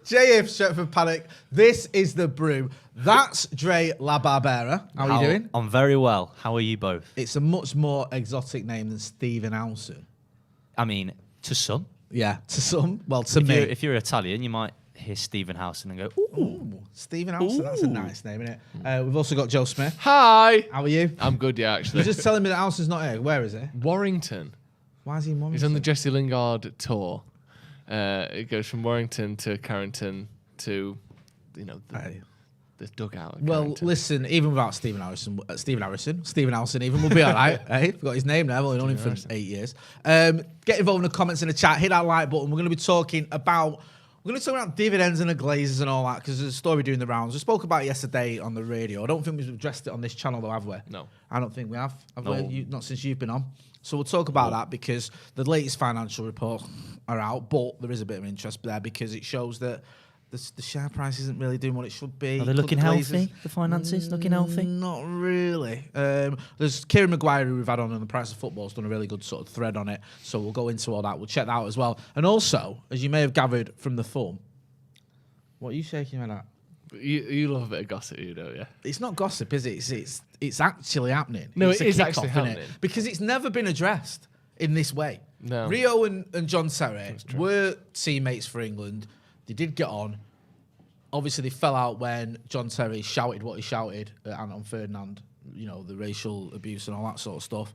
JF, Stretford, Paddock. This is the Brew. That's Dre La Barbera. How are you doing? I'm very well. How are you both? It's a much more exotic name than Stephen Alson. I mean, to some. Yeah, to some. Well, to me. If you're Italian, you might hear Stephen Housen and go, ooh. Stephen Alson, that's a nice name, isn't it? We've also got Joe Smith. Hi. How are you? I'm good, yeah, actually. You're just telling me that Alson's not here. Where is he? Warrington. Why is he in Warrington? He's on the Jesse Lingard tour. It goes from Warrington to Carrington to, the dugout. Well, Carrington. listen, even without Stephen Alson even will be all right. Hey, forgot his name now. I've only known him for 8 years. Get involved in the comments in the chat. Hit that like button. We're going to be talking about dividends and the glazes and all that because there's a story doing the rounds. We spoke about it yesterday on the radio. I don't think we've addressed it on this channel, though, have we? No. I don't think we have. No. We? Not since you've been on. So we'll talk about that because the latest financial reports are out, but there is a bit of interest there because it shows that the share price isn't really doing what it should be. Are they looking healthy? The finances looking healthy? Not really. There's Kieran Maguire, who we've had on The Price of Football, has done a really good sort of thread on it. So we'll go into all that. We'll check that out as well. And also, as you may have gathered from the thumb, what are you shaking at that? You love a bit of gossip, you don't you? It's not gossip, is it? It's actually happening. No, it's it is actually happening. Because it's never been addressed in this way. No. Rio and John Terry were teammates for England. They did get on. Obviously, they fell out when John Terry shouted what he shouted at Anton Ferdinand, the racial abuse and all that sort of stuff.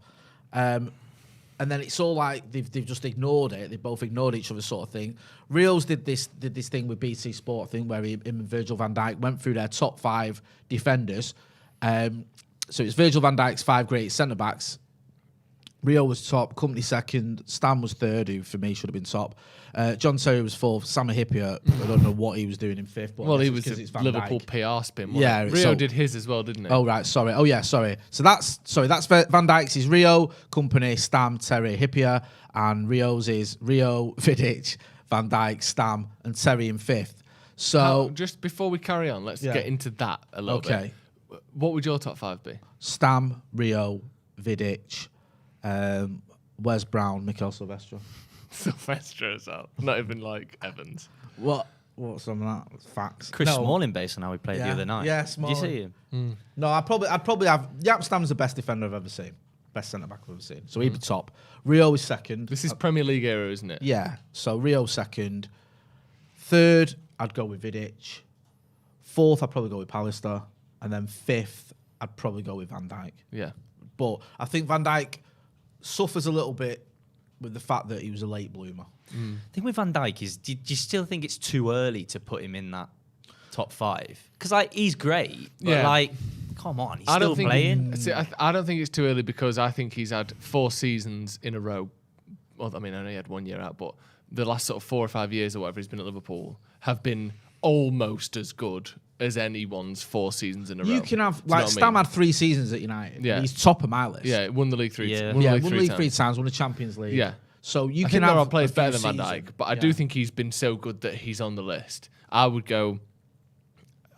And then it's all like they've just ignored it. They both ignored each other, sort of thing. Rio's did this thing with BT Sport thing where him and Virgil van Dijk went through their top 5 defenders. So it's Virgil van Dijk's 5 greatest centre backs. Rio was top, Company second, Stam was third, who for me should have been top. John Terry was fourth, Sami Hyypiä, I don't know what he was doing in fifth. But Well, he was it's a Liverpool PR spin. Yeah, Rio did his as well, didn't he? Oh right, sorry. Oh yeah, sorry. So that's Van Dijk's is Rio, Company, Stam, Terry, Hyypiä, and Rio's is Rio, Vidic, Van Dijk, Stam, and Terry in fifth. So just before we carry on, let's get into that a little bit. Okay. What would your top 5 be? Stam, Rio, Vidic, Wes Brown, Mikel Silvestre. Silvestre as well. Not even like Evans. What's some of that? Facts. Chris Smalling, based on how he played the other night. Yeah, Did Smalling. you see him? No, I'd probably have Jaap Stam's the best defender I've ever seen. Best centre back I've ever seen. So he'd be top. Rio is second. This is Premier League era, isn't it? Yeah. So Rio second. Third, I'd go with Vidic. Fourth, I'd probably go with Pallister. And then fifth, I'd probably go with Van Dijk. Yeah. But I think Van Dijk suffers a little bit with the fact that he was a late bloomer. The thing with Van Dijk is, do you still think it's too early to put him in that top 5? Because he's great, but come on, he's still playing. I don't think it's too early because I think he's had 4 seasons in a row. Well, I mean, I know he had 1 year out, but the last sort of 4 or 5 years or whatever he's been at Liverpool have been almost as good as anyone's 4 seasons in a row. You can have, Stam had 3 seasons at United. Yeah. He's top of my list. Yeah, won the league 3 Yeah. times. Won the league 3 times, won the Champions League. Yeah. So you I can think have there are players a better few than Van Dijk, seasons. but I do think he's been so good that he's on the list. I would go.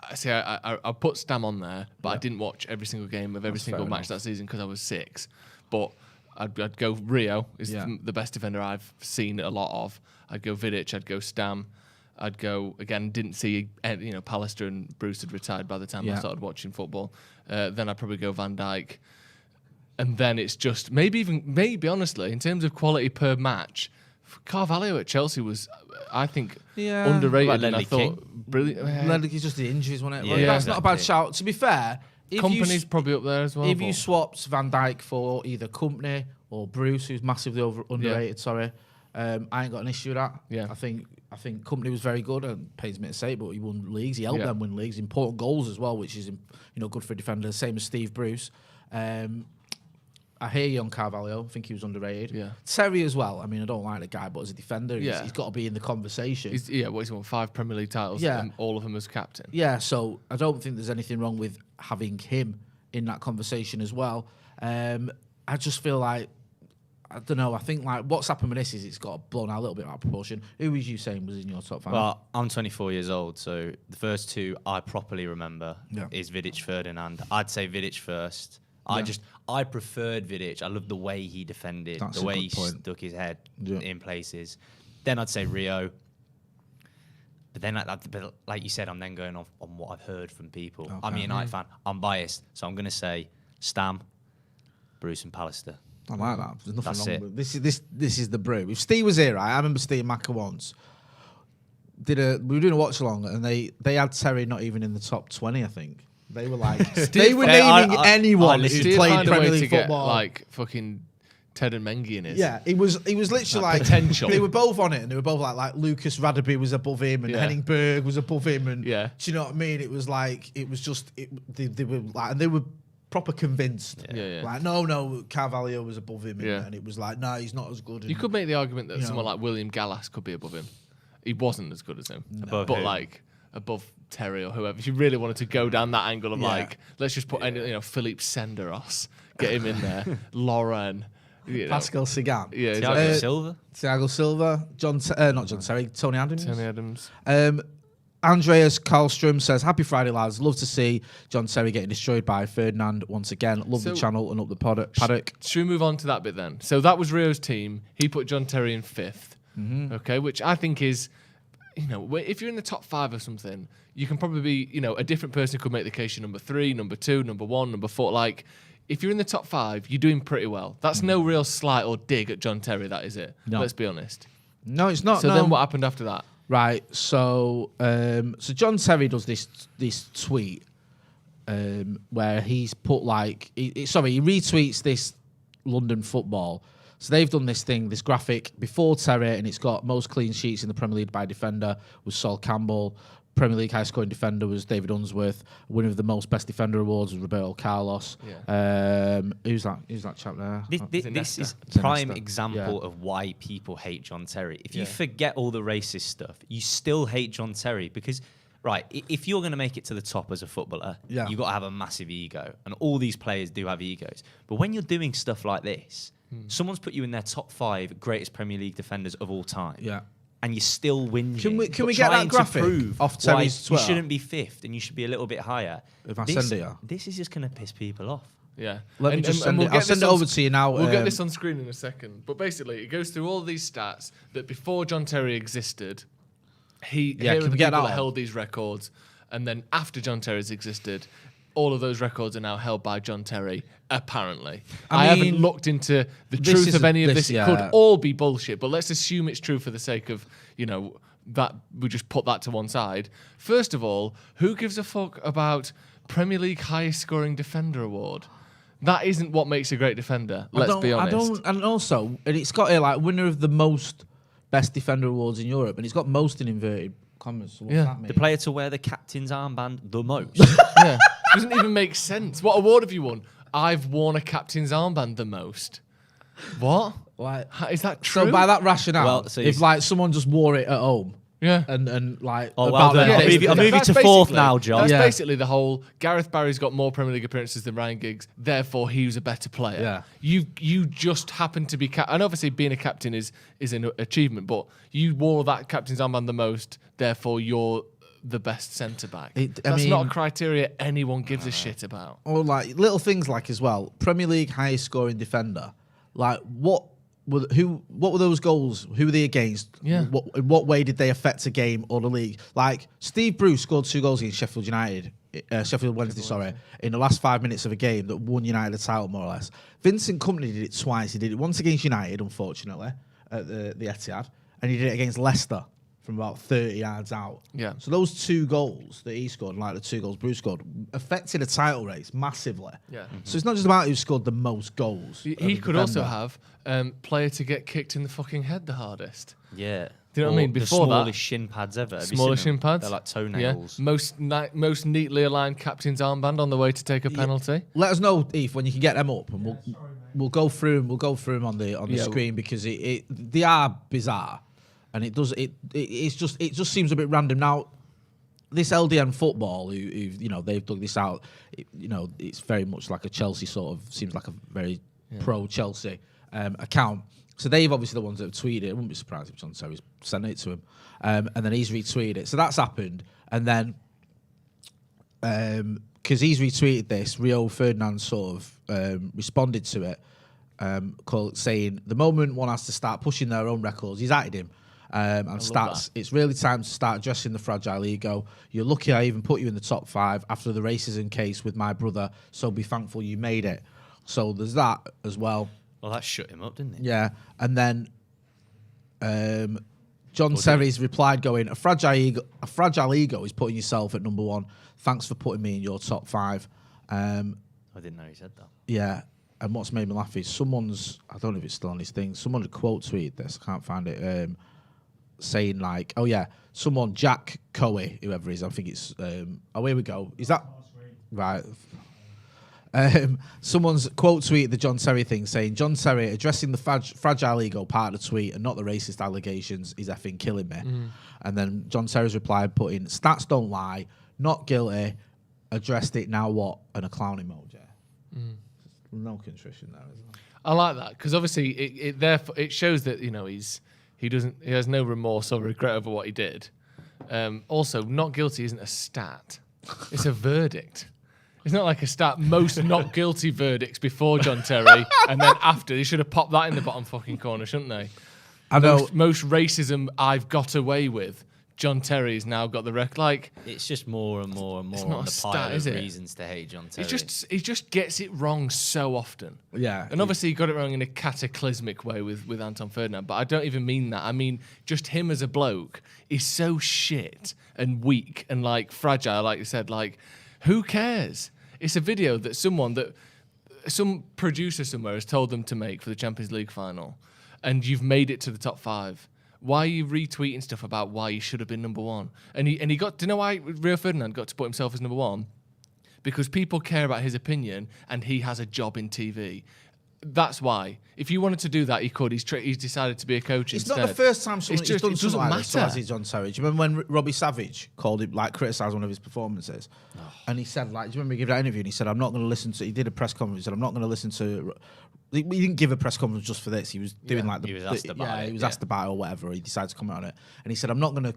I put Stam on there, but I didn't watch every single game of every single match that season because I was 6. But I'd go Rio is the best defender I've seen a lot of. I'd go Vidic. I'd go Stam. I'd go again. Didn't see Pallister and Bruce had retired by the time I started watching football. Then I'd probably go Van Dijk. And then it's just maybe honestly, in terms of quality per match, Carvalho at Chelsea was, I think, underrated. And I thought brilliant. It's just the injuries, wasn't it? Yeah, That's not a bad shout. To be fair, Company's probably up there as well. If you swapped Van Dijk for either Company or Bruce, who's massively underrated, I ain't got an issue with that. Yeah. I think Company was very good, and pains me to say it, but he won leagues. He helped them win leagues, important goals as well, which is good for a defender. Same as Steve Bruce. I hear you on Carvalho. I think he was underrated. Yeah. Terry as well. I mean, I don't like the guy, but as a defender, he's got to be in the conversation. He's won 5 Premier League titles, and all of them as captain. Yeah, so I don't think there's anything wrong with having him in that conversation as well. I just feel like, I don't know, I think what's happened with this is it's got blown out a little bit out of proportion. Who was you saying was in your top 5? Well, I'm 24 years old, so the first 2 I properly remember is Vidic, Ferdinand. I'd say Vidic first. I preferred Vidic. I loved the way he defended, the way he stuck his head in places. Then I'd say Rio. But then, like you said, I'm then going off on what I've heard from people. Okay. I'm a United fan. I'm biased, so I'm going to say Stam, Bruce, and Pallister. I like that. There's nothing That's wrong it. with this is the brew. If Steve was here, right? I remember Steve Macker once. We were doing a watch along, and they had Terry not even in the top 20. I think they were like they were naming anyone who played Premier League football. Like fucking Ted and Mengi in it. Yeah, it was literally like potential. They were both on it, and they were both like Lucas Radaby was above him, and Henning Berg was above him, and do you know what I mean? It was like they were like, and they were proper convinced. Like no, Carvalho was above him, and it was like no, he's not as good. You could make the argument that someone like William Gallas could be above him. He wasn't as good as him, but like above Terry or whoever. If you really wanted to go down that angle of like, let's just put Philippe Senderos, get him in there, Lauren. Pascal Sagan, Thiago Silva, Tony Adams. Andreas Karlstrom says, happy Friday, lads. Love to see John Terry getting destroyed by Ferdinand once again. Love the channel and up the paddock. Should we move on to that bit then? So that was Rio's team. He put John Terry in 5th. Okay, which I think is, if you're in the top 5 or something, you can probably be, a different person could make the case you're number 3, number 2, number 1, number 4. Like, if you're in the top 5, you're doing pretty well. That's no real slight or dig at John Terry, that is it. No. Let's be honest. No, it's not. So then what happened after that? Right, so John Terry does this tweet where he's put he retweets this London Football. So they've done this graphic before Terry, and it's got most clean sheets in the Premier League by defender was Sol Campbell. Premier League high scoring defender was David Unsworth. Winner of the most best defender awards was Roberto Carlos. Who's that chap there? This is prime example of why people hate John Terry. If you forget all the racist stuff, you still hate John Terry because, right, if you're going to make it to the top as a footballer, you've got to have a massive ego. And all these players do have egos. But when you're doing stuff like this, someone's put you in their top 5 greatest Premier League defenders of all time. Yeah. And you're still whinging. Can we get that graphic off Terry's Twitter? You shouldn't be 5th and you should be a little bit higher. If I send it, this is just going to piss people off. Yeah. Let me just send it. I'll send it over to you now. We'll get this on screen in a second. But basically, it goes through all these stats that before John Terry existed, here are the people that held these records. And then after John Terry's existed, all of those records are now held by John Terry, apparently. I haven't looked into the truth of any of this. It could all be bullshit, but let's assume it's true for the sake of, that we just put that to one side. First of all, who gives a fuck about Premier League highest scoring defender award? That isn't what makes a great defender, let's be honest. And also, it's got here winner of the most best defender awards in Europe, and it's got most in inverted commas. So what's that mean? The player to wear the captain's armband the most. Doesn't even make sense. What award have you won? I've worn a captain's armband the most. What? Is that true? So by that rationale, if someone just wore it at home, and I'll move you to 4th now, John. That's basically the whole. Gareth Barry's got more Premier League appearances than Ryan Giggs, therefore he was a better player. Yeah. You just happen to be and obviously being a captain is an achievement, but you wore that captain's armband the most, therefore you're the best centre back. That's not a criteria anyone gives a shit about. Or little things as well. Premier League highest scoring defender. What were those goals? Who were they against? Yeah. In what way did they affect a game or the league? Steve Brew scored 2 goals against Sheffield Wednesday, in the last 5 minutes of a game that won United the title, more or less. Vincent Kompany did it twice. He did it once against United, unfortunately, at the Etihad, and he did it against Leicester from about 30 yards out. Yeah. So those 2 goals that he scored, the 2 goals Bruce scored, affected a title race massively. Yeah. So it's not just about who scored the most goals. He could also have player to get kicked in the fucking head the hardest. Yeah. Do you know what I mean? Before the smallest shin pads ever. Smallest shin pads? They're like toenails. Yeah. Most neatly aligned captain's armband on the way to take a penalty. Let us know, Eve, when you can get them up, and we'll go through them. We'll go through them on the screen because they are bizarre. And it just seems a bit random. Now, this LDN football, who they've dug this out. It's very much like a Chelsea seems like a very pro Chelsea account. So they've obviously the ones that have tweeted it. I wouldn't be surprised if John Terry's sent it to him, and then he's retweeted it. So that's happened, and then because he's retweeted this, Rio Ferdinand responded to it, saying the moment one has to start pushing their own records, he's added him. and stats. It's really time to start addressing the fragile ego. You're lucky I even put you in the top 5 after the racism case with my brother, so be thankful you made it. So there's that as well. Well, that shut him up, didn't it? Yeah, and then John Terry's replied going, a fragile ego is putting yourself at number 1. Thanks for putting me in your top 5. I didn't know he said that. Yeah, and what's made me laugh is someone's, I don't know if it's still on his thing, someone had quote tweeted this, I can't find it, saying like, oh yeah, someone, Jack Coe, whoever he is, I think it's, oh here we go, is that, right. Someone's quote tweeted the John Terry thing saying, John Terry addressing the fragile ego part of the tweet and not the racist allegations is effing killing me. And then John Terry's reply putting, stats don't lie, not guilty, addressed it, now what? And a clown emoji. No contrition there, is there? I like that because obviously it shows that he has no remorse or regret over what he did. Also, not guilty isn't a stat; it's a verdict. It's not like a stat. Most not guilty verdicts before John Terry, and then after they should have popped that in the bottom fucking corner, shouldn't they? I know most racism I've got away with. John Terry's now got the record. Like, it's just more and more and more it's not on the stat, pile of it? reasons to hate John Terry. He just gets it wrong so often. Yeah. And obviously he got it wrong in a cataclysmic way with Anton Ferdinand, but I don't even mean that. I mean, just him as a bloke is so shit and weak and like fragile, like you said, like, who cares? It's a video that some producer somewhere has told them to make for the Champions League final, and you've made it to the top 5. Why are you retweeting stuff about why you should have been number 1? And he got, do you know why Rio Ferdinand got to put himself as number 1? Because people care about his opinion and he has a job in TV. That's why. If you wanted to do that, he could. He's decided to be a coach instead. It's not the first time someone's done something like this. Matter. He's John Terry. Do you remember when Robbie Savage called him, like, criticised one of his performances? Oh. And he said, like, do you remember he gave that interview and he said, I'm not going to listen to, he did a press conference, he said, I'm not going to listen to, he didn't give a press conference just for this. He was doing he was asked about it. He was asked about it or whatever. He decided to comment on it. And he said, I'm not going to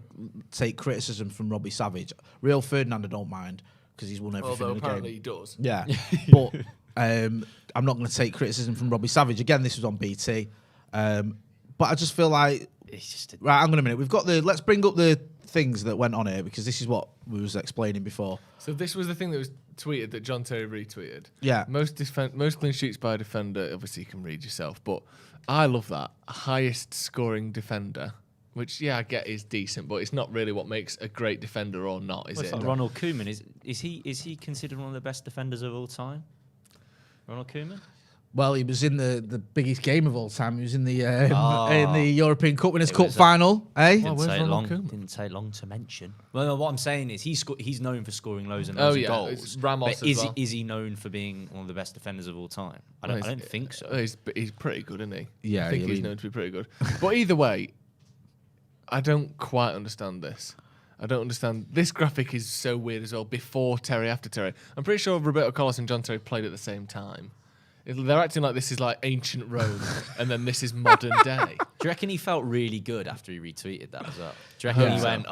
take criticism from Robbie Savage. Real Ferdinand, I don't mind because he's won everything in the game. Apparently he does. Yeah. But I'm not going to take criticism from Robbie Savage. Again, this was on BT. But I just feel like... Right, hang on a minute. Let's bring up the things that went on here because this is what we was explaining before. So this was the thing that was tweeted that John Terry retweeted. Yeah. Most clean sheets by a defender, obviously you can read yourself, but I love that. Highest scoring defender, which, yeah, I get is decent, but it's not really what makes a great defender or not, is it? Like Ronald Koeman, is he considered one of the best defenders of all time? Ronald Koeman? Well, he was in the biggest game of all time. He was in the European Cup Winners' Cup final. Didn't take long to mention. Well, what I'm saying is he's known for scoring loads and loads of goals. Ramos but is he known for being one of the best defenders of all time? I don't think so. He's pretty good, isn't he? Yeah, I think he's known to be pretty good. But either way, I don't quite understand this. I don't understand. This graphic is so weird as well. Before Terry, after Terry. I'm pretty sure Roberto Carlos and John Terry played at the same time. They're acting like this is like ancient Rome and then this is modern day. Do you reckon he felt really good after he retweeted that as well? Do you reckon he went,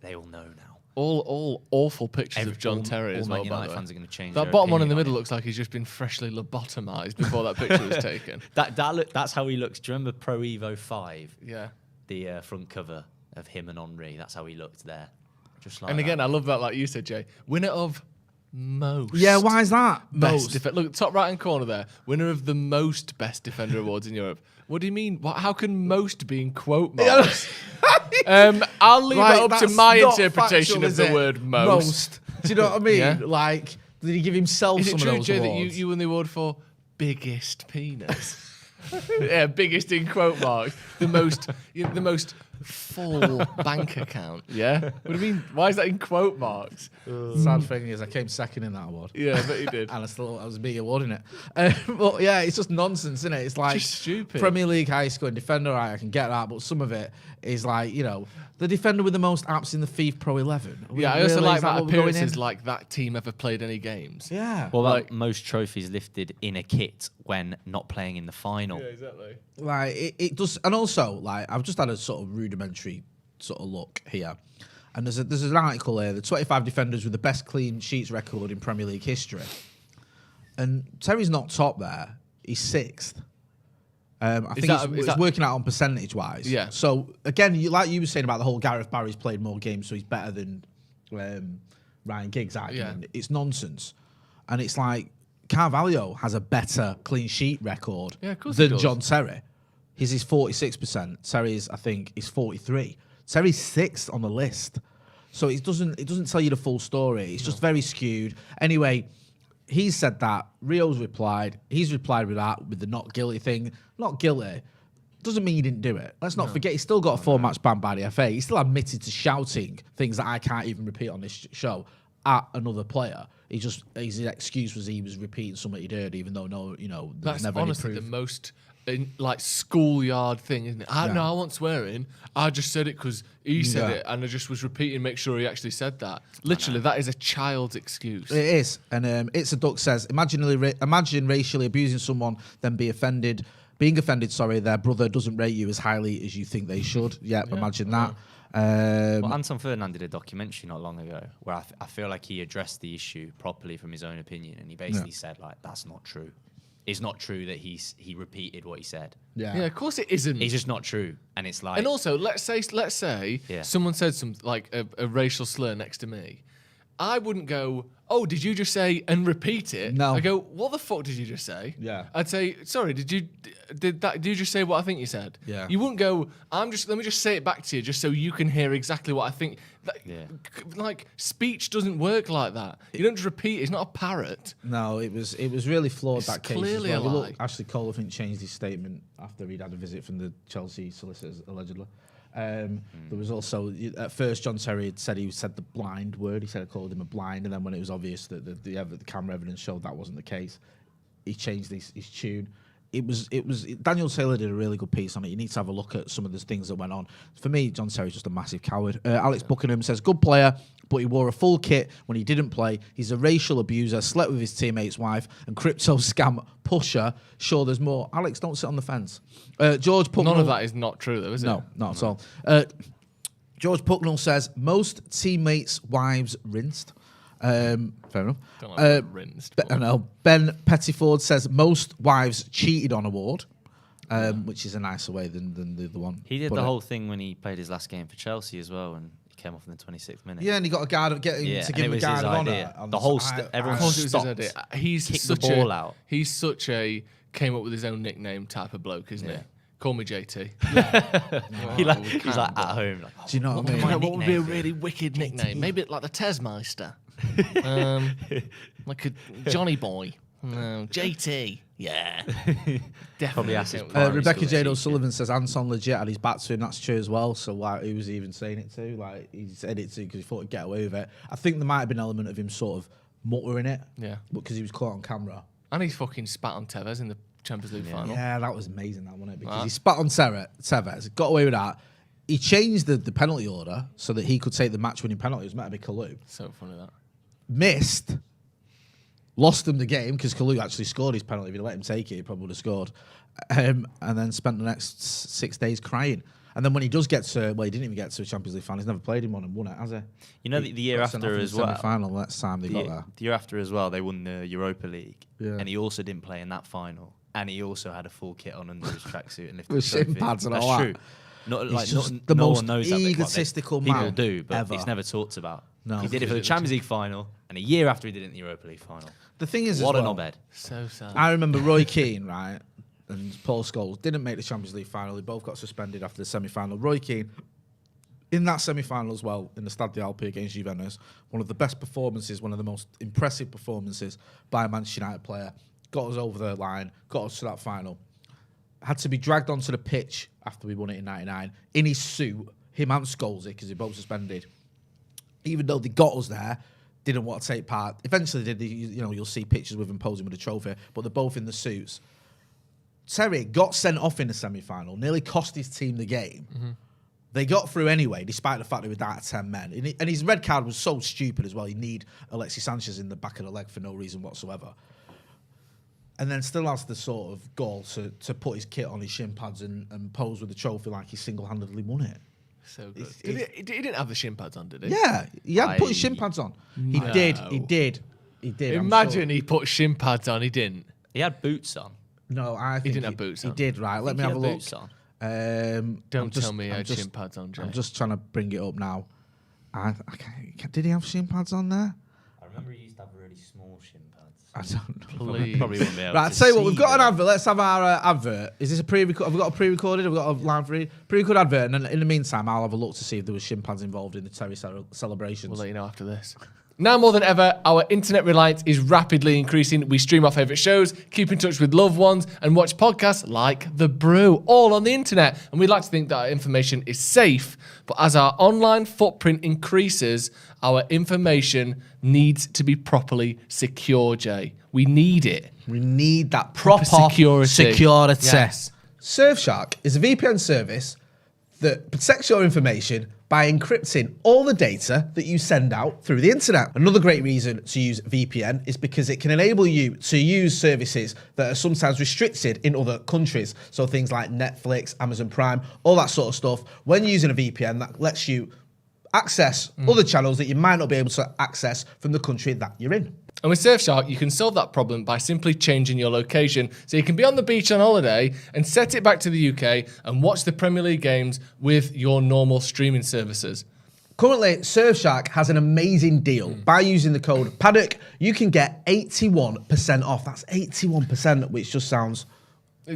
they all know now? All awful pictures of John Terry as well, by the way. Fans are going to change that bottom one in the middle looks like he's just been freshly lobotomized before that picture was taken. That's how he looks. Do you remember Pro Evo 5? Yeah. The front cover of him and Henry. That's how he looked there. Just like and again, I love that, like you said, Jay. Winner of most. Yeah, why is that? Look, top right hand corner there. Winner of the most best defender awards in Europe. What do you mean? How can most be in quote marks? I'll leave it up to my interpretation of the word most. Do you know what I mean? Yeah. Like, did he give himself some of those Jay, awards? That you won the award for biggest penis? Yeah, biggest in quote marks. The most full bank account. Yeah. What do you mean? Why is that in quote marks? Sad thing is, I came second in that award. Yeah, I bet you did. And I was being awarding it. But yeah, it's just nonsense, isn't it? It's like just stupid. Premier League high scoring defender. Right, I can get that, but some of it is like, the defender with the most apps in the FIFA Pro 11. Yeah, I also like that appearances like that team ever played any games. Yeah. Well, like most trophies lifted in a kit when not playing in the final. Yeah, exactly. Like it does, and also like I've just had a sort of rudimentary sort of look here, and there's an article here: the 25 defenders with the best clean sheets record in Premier League history, and Terry's not top there; he's 6th. I think it's working out on percentage-wise. Yeah. So, again, like you were saying about the whole Gareth Barry's played more games, so he's better than Ryan Giggs argument. Yeah. It's nonsense. And it's like, Carvalho has a better clean sheet record than John Terry. His is 46%. Terry's, I think, is 43%. Terry's 6th on the list. So it doesn't tell you the full story. It's just very skewed. Anyway, he's said that. Rio's replied. He's replied with that, with the not guilty thing. Not guilty doesn't mean he didn't do it. Let's not forget, he's still got a 4-match ban by the FA. He still admitted to shouting things that I can't even repeat on this show at another player. His excuse was he was repeating something he'd heard, even though that's never honestly the most schoolyard thing, isn't it? No, I wasn't swearing. I just said it because he said it, and I just was repeating, make sure he actually said that. Literally, that is a child's excuse. It is, and It's a Duck says, imagine racially abusing someone, then being offended. Their brother doesn't rate you as highly as you think they should. Imagine that. Well, Anton Ferdinand did a documentary not long ago where I feel like he addressed the issue properly from his own opinion, and he basically said, like, that's not true. It's not true that he repeated what he said. Yeah, of course it isn't. It's just not true, and it's like. And also, let's say someone said something like a racial slur next to me. I wouldn't go, oh, did you just say and repeat it? No. I go, what the fuck did you just say? Yeah. I'd say, sorry, did you just say what I think you said? Yeah. You wouldn't go, let me just say it back to you just so you can hear exactly what I think. Like, speech doesn't work like that. You don't just repeat. It's not a parrot. No, it was really flawed, that case. Clearly a lie. Ashley Cole, I think, changed his statement after he'd had a visit from the Chelsea solicitors, allegedly. There was also, at first, John Terry had said he said the blind word. He said I called him a blind, and then when it was obvious that the camera evidence showed that wasn't the case, he changed his tune. It was Daniel Taylor did a really good piece on it. You need to have a look at some of the things that went on. For me, John Terry's just a massive coward. Alex Buckingham says, good player, but he wore a full kit when he didn't play. He's a racial abuser, slept with his teammate's wife, and crypto scam pusher. Sure, there's more. Alex, don't sit on the fence. George Pucknell. None of that is not true, though, is it? No, not at all. George Pucknell says, most teammates' wives rinsed. Fair enough. Don't like rinsed. I know. Ben Pettiford says most wives cheated on award, which is a nicer way than the other one. He did the whole thing when he played his last game for Chelsea as well, and he came off in the 26th minute. Yeah, and he got a guard of getting to give him a guard of honour. The whole everyone stopped. He's kicked the ball out. He's such a came up with his own nickname type of bloke, isn't he? Call me JT. He's like at home. Like, do you know what I mean? What would be a really wicked nickname? Maybe like the Tesmeister. Like a Johnny Boy. JT. Yeah. Definitely. Rebecca Jade O'Sullivan says Anton legit had his back to him. That's true as well. So why he was even saying it to? Like, he said it to because he thought he'd get away with it. I think there might have been an element of him sort of muttering it. Yeah. Because he was caught on camera. And he's fucking spat on Tevez in the Champions League final. Yeah, that was amazing, that wasn't it? Because he spat on Tevez, got away with that. He changed the penalty order so that he could take the match-winning penalty. It was meant to be Kalou. So funny, that. Missed. Lost him the game because Kalou actually scored his penalty. If he'd let him take it, he probably would have scored. And then spent the next 6 days crying. And then when he does get to, he didn't even get to a Champions League final. He's never played in one and won it, has he? You know, the year after as well. Final next time they got there. The year after as well, they won the Europa League. Yeah. And he also didn't play in that final. And he also had a full kit on under his tracksuit and lifted with shin pads and all that. That's true. The most one knows egotistical man people do, but ever. It's never talked about. No, he did it for the Champions League final, and a year after he did it in the Europa League final. The thing is, what a knobhead. So sad. I remember Roy Keane, right, and Paul Scholes didn't make the Champions League final. They both got suspended after the semi-final. Roy Keane, in that semi-final as well, in the Stade d'Alpi against Juventus, one of the best performances, one of the most impressive performances by a Manchester United player. Got us over the line, got us to that final. Had to be dragged onto the pitch after we won it in '99 in his suit, him and Scholes, because they both suspended. Even though they got us there, didn't want to take part. Eventually, you'll see pictures with him posing with a trophy, but they're both in the suits. Terry got sent off in the semi-final, nearly cost his team the game. Mm-hmm. They got through anyway, despite the fact they were down to 10 men. And his red card was so stupid as well. You need Alexis Sanchez in the back of the leg for no reason whatsoever. And then still has the sort of goal to put his kit on his shin pads and pose with the trophy like he single-handedly won it. So good. He didn't have the shin pads on, did he? Yeah, he had put his shin pads on. He did. Imagine he put shin pads on, he didn't. He had boots on. No, I think he didn't have boots on. He did, right. Let me have a look. Don't tell me he had shin pads on, Jay. I'm just trying to bring it up now. Did he have shin pads on there? I remember he used to have really small shin pads. I don't know. Please. Probably won't be able Right, to tell you what, we've see got an them. advert. Let's have our advert. Is this a pre-recorded? Have we got a pre-recorded? Have we got a line for pre-recorded advert? And then in the meantime, I'll have a look to see if there was shin pads involved in the Terry celebrations. We'll let you know after this. Now more than ever, our internet reliance is rapidly increasing. We stream our favourite shows, keep in touch with loved ones, and watch podcasts like The Brew, all on the internet. And we'd like to think that our information is safe, but as our online footprint increases, our information needs to be properly secure, Jay. We need it. We need that proper security. Yes. Surfshark is a VPN service that protects your information by encrypting all the data that you send out through the internet. Another great reason to use VPN is because it can enable you to use services that are sometimes restricted in other countries. So things like Netflix, Amazon Prime, all that sort of stuff. When using a VPN, that lets you access other channels that you might not be able to access from the country that you're in. And with Surfshark, you can solve that problem by simply changing your location. So you can be on the beach on holiday and set it back to the UK and watch the Premier League games with your normal streaming services. Currently, Surfshark has an amazing deal. By using the code Paddock, you can get 81% off. That's 81%, which just sounds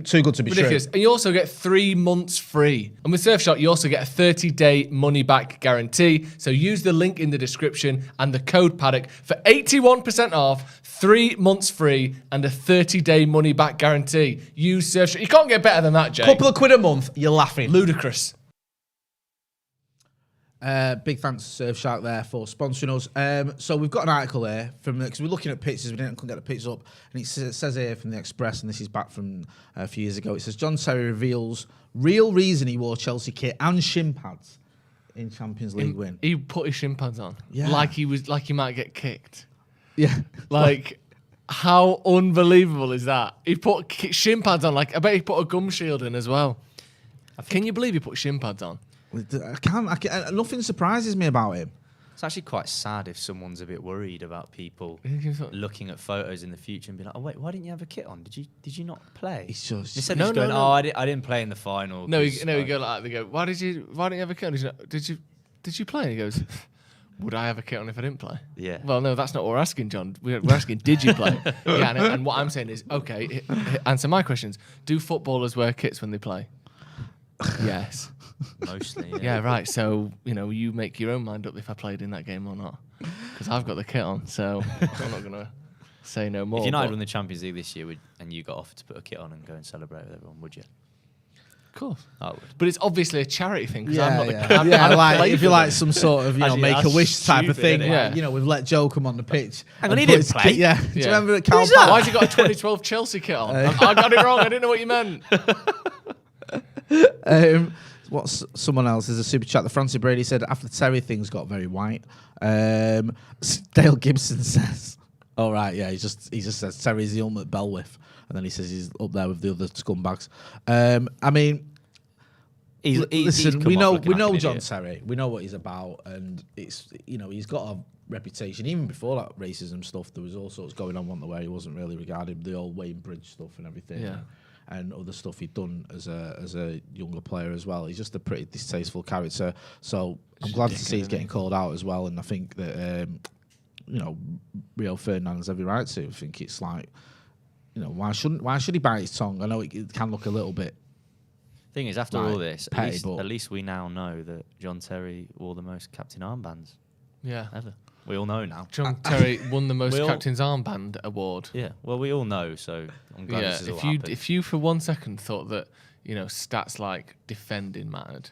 too good to be ridiculous. true. And you also get 3 months free. And with Surfshark, you also get a 30-day money-back guarantee. So use the link in the description and the code Paddock for 81% off, 3 months free, and a 30-day money-back guarantee. Use Surfshark. You can't get better than that, Jay. Couple of quid a month, you're laughing. Ludicrous. Big thanks to Surfshark there for sponsoring us. So we've got an article here from because we're looking at pictures, couldn't get the pictures up, and it says here from the Express, and this is back from a few years ago. It says John Terry reveals real reason he wore Chelsea kit and shin pads in Champions League win. He put his shin pads on, like he might get kicked. Yeah, like. How unbelievable is that? He put shin pads on. Like I bet he put a gum shield in as well. Can you believe he put shin pads on? I can't. Nothing surprises me about him. It's actually quite sad if someone's a bit worried about people looking at photos in the future and be like, "Oh wait, why didn't you have a kit on? Did you not play?" It's just instead of going, "Oh, I didn't play in the final." No, we go like that. They go, "Why didn't you have a kit on? Did you play?" And he goes, "Would I have a kit on if I didn't play?" Yeah. Well, no, that's not what we're asking, John. We're asking, did you play? Yeah, and what I'm saying is, okay, answer my questions. Do footballers wear kits when they play? Yes. Mostly, yeah. Yeah, right. So, you make your own mind up if I played in that game or not. Because I've got the kit on, so I'm not going to say no more. If United won the Champions League this year and you got offered to put a kit on and go and celebrate with everyone, would you? Of course. I would. But it's obviously a charity thing because Yeah, I'm not yeah. the I'm Yeah, not like played if for you're like them. some sort of Actually, make a that's wish type of stupid, thing. isn't it? Like, we've let Joe come on the pitch. Hang on, he put didn't his play. kit- Yeah. Do you Yeah. remember at Cal Who's that? Why has he got a 2012 Chelsea kit on? I got it wrong. I didn't know what you meant. What's someone else? There's a super chat. The Francie Brady said after Terry things got very white. Dale Gibson says, "Oh right, yeah." He just says Terry's the ultimate bellwith, and then he says he's up there with the other scumbags. I mean, listen, we know John Terry. We know what he's about, and it's he's got a reputation. Even before that racism stuff, there was all sorts going on where he wasn't really regarded. The old Wayne Bridge stuff and everything. Yeah. And other stuff he'd done as a younger player as well. He's just a pretty distasteful character. So I'm glad to see he's getting called out as well. And I think that Rio Ferdinand has every right to. I think it's like, why should he bite his tongue? I know it can look a little bit. Thing is, after all this, petty, at least we now know that John Terry wore the most captain armbands Yeah. ever. We all know now. John Terry won the most captain's armband award. Yeah, well, we all know, so I'm glad this is all happened. If you for one second thought that stats like defending mattered,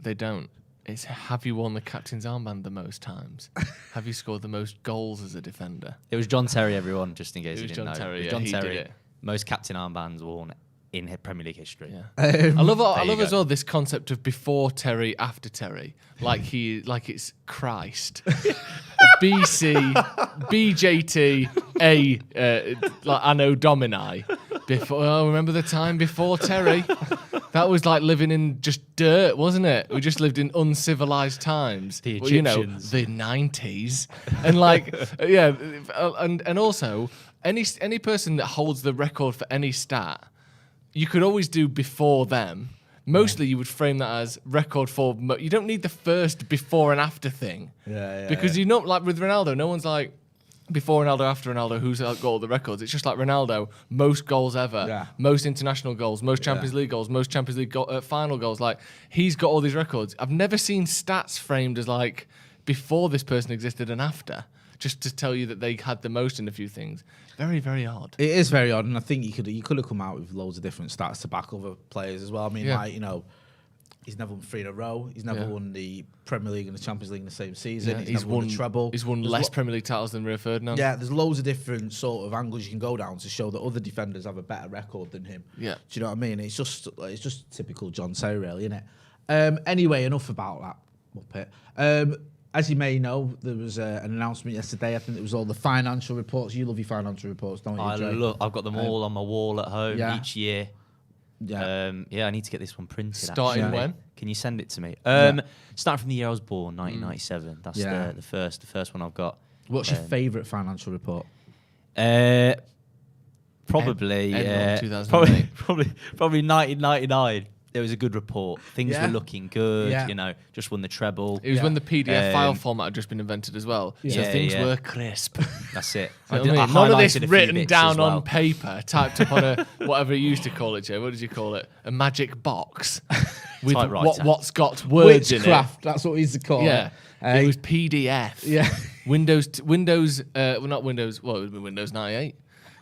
they don't. It's have you won the captain's armband the most times? Have you scored the most goals as a defender? It was John Terry, everyone, just in case It you was didn't John know. Terry, It was yeah, John he Terry, did it. most captain armbands worn in Premier League history. Yeah. I love as go. well this concept of before Terry, after Terry, like it's Christ, BC, BJT, like Anno Domini. Remember the time before Terry? That was like living in just dirt, wasn't it? We just lived in uncivilized times. The Egyptians. The 90s, and like and also any person that holds the record for any stat, you could always do before them. Mostly you would frame that as record for... You don't need the first before and after thing. Because you know, like with Ronaldo, no one's like, before Ronaldo, after Ronaldo, who's got all the records. It's just like Ronaldo, most goals ever, most international goals, most Champions League goals, most Champions League final goals. Like, he's got all these records. I've never seen stats framed as like, before this person existed and after, just to tell you that they had the most in a few things. Very, very odd. It is very odd, and I think you could have come out with loads of different stats to back other players as well. I mean, like, you know, he's never won 3 in a row. He's never won the Premier League and the Champions League in the same season. Yeah, he's never won the treble. He's won less Premier League titles than Rio Ferdinand. Yeah, there's loads of different sort of angles you can go down to show that other defenders have a better record than him. Yeah. Do you know what I mean? It's just typical John Terry, really, isn't it? Anyway, enough about that Muppet. As you may know, there was an announcement yesterday. I think it was all the financial reports. You love your financial reports, don't you, I've got them all on my wall at home each year. Yeah. I need to get this one printed. Starting when? Can you send it to me? Starting from the year I was born, 1997. That's the first one I've got. What's your favourite financial report? Probably 1999. There was a good report. Things were looking good. You know, just won the treble. It was when the PDF file format had just been invented as well. So things were crisp. That's it. None of this written down on paper, typed up on a whatever you used to call it, Joe. What did you call it? A magic box with what's got words in it. That's what we used to call it. Yeah. It was PDF. Yeah. Windows. Well, not Windows. Well, it would be Windows 98.